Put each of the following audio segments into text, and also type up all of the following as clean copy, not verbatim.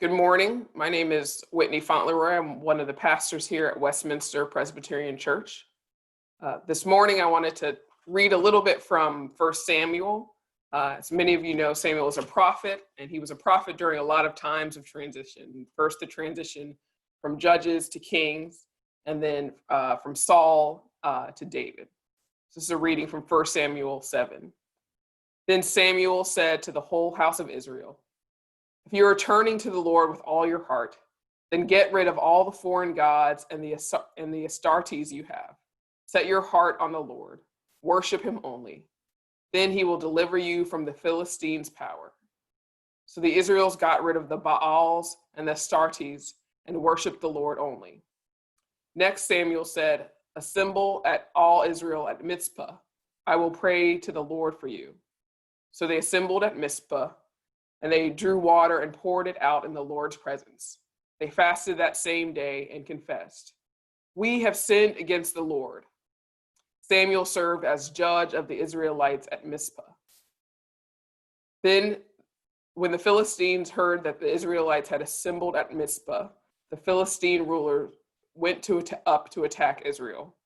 Good morning. My name is Whitney Fauntleroy. I'm one of the pastors here at Westminster Presbyterian Church. This morning, I wanted to read a little bit from 1 Samuel. As many of you know, Samuel was a prophet, and he was a prophet during a lot of times of transition. First, the transition from judges to kings, and then from Saul to David. This is a reading from 1 Samuel 7. Then Samuel said to the whole house of Israel, "If you are turning to the Lord with all your heart, then get rid of all the foreign gods and the Astartes you have. Set your heart on the Lord. Worship him only. Then he will deliver you from the Philistines' power." So the Israelites got rid of the Baals and the Astartes and worshiped the Lord only. Next Samuel said, "Assemble at all Israel at Mizpah. I will pray to the Lord for you." So they assembled at Mizpah, and they drew water and poured it out in the Lord's presence. They fasted that same day and confessed, "We have sinned against the Lord." Samuel served as judge of the Israelites at Mizpah. Then, when the Philistines heard that the Israelites had assembled at Mizpah, the Philistine ruler went up to attack Israel.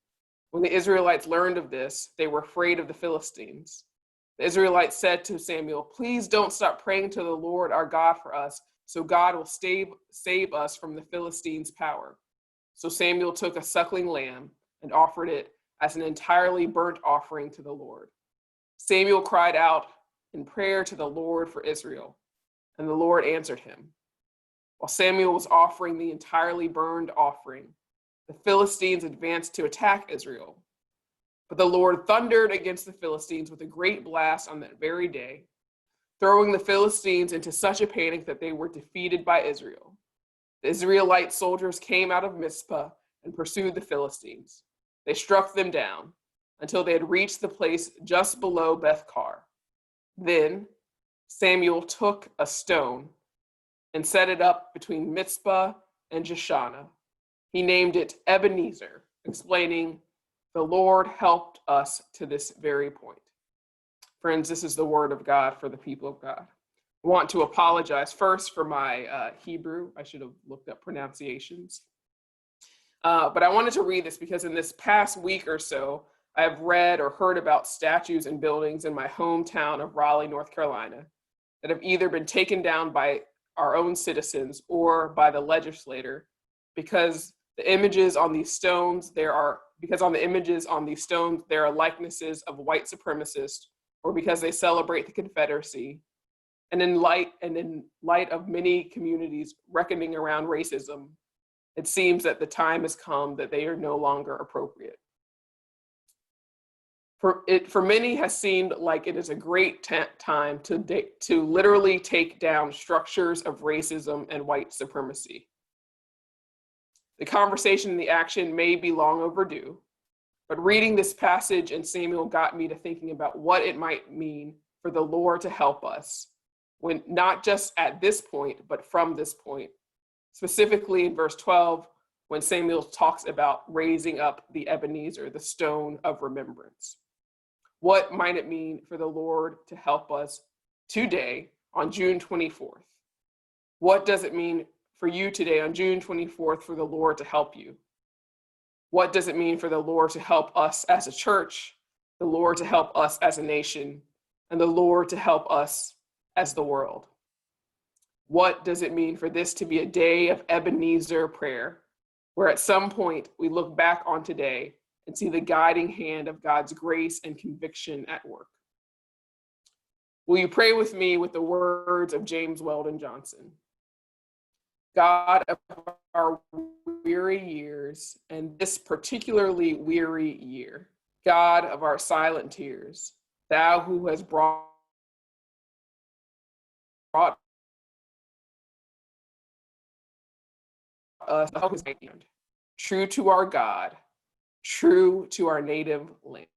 When the Israelites learned of this, they were afraid of the Philistines. The Israelites said to Samuel, "Please don't stop praying to the Lord our God for us, so God will save us from the Philistines' power." So Samuel took a suckling lamb and offered it as an entirely burnt offering to the Lord. Samuel cried out in prayer to the Lord for Israel, and the Lord answered him. While Samuel was offering the entirely burned offering, the Philistines advanced to attack Israel. But the Lord thundered against the Philistines with a great blast on that very day, throwing the Philistines into such a panic that they were defeated by Israel. The Israelite soldiers came out of Mizpah and pursued the Philistines. They struck them down until they had reached the place just below Beth-kar. Then Samuel took a stone and set it up between Mizpah and Jeshanah. He named it Ebenezer, explaining, "The Lord helped us to this very point." Friends, this is the word of God for the people of God. I want to apologize first for my Hebrew. I should have looked up pronunciations. But I wanted to read this because in this past week or so, I have read or heard about statues and buildings in my hometown of Raleigh, North Carolina, that have either been taken down by our own citizens or by the legislator because the images on these stones, there are likenesses of white supremacists, or because they celebrate the Confederacy. And in light of many communities reckoning around racism, it seems that the time has come that they are no longer appropriate. For many has seemed like it is a great time to literally take down structures of racism and white supremacy. The conversation and the action may be long overdue, but reading this passage in Samuel got me to thinking about what it might mean for the Lord to help us, when not just at this point, but from this point. Specifically in verse 12, when Samuel talks about raising up the Ebenezer, the stone of remembrance. What might it mean for the Lord to help us today on June 24th? What does it mean for you today on June 24th for the Lord to help you? What does it mean for the Lord to help us as a church, the Lord to help us as a nation, and the Lord to help us as the world? What does it mean for this to be a day of Ebenezer prayer, where at some point we look back on today and see the guiding hand of God's grace and conviction at work? Will you pray with me with the words of James Weldon Johnson? God of our weary years, and this particularly weary year, God of our silent tears, thou who has brought us true to our God, true to our native land.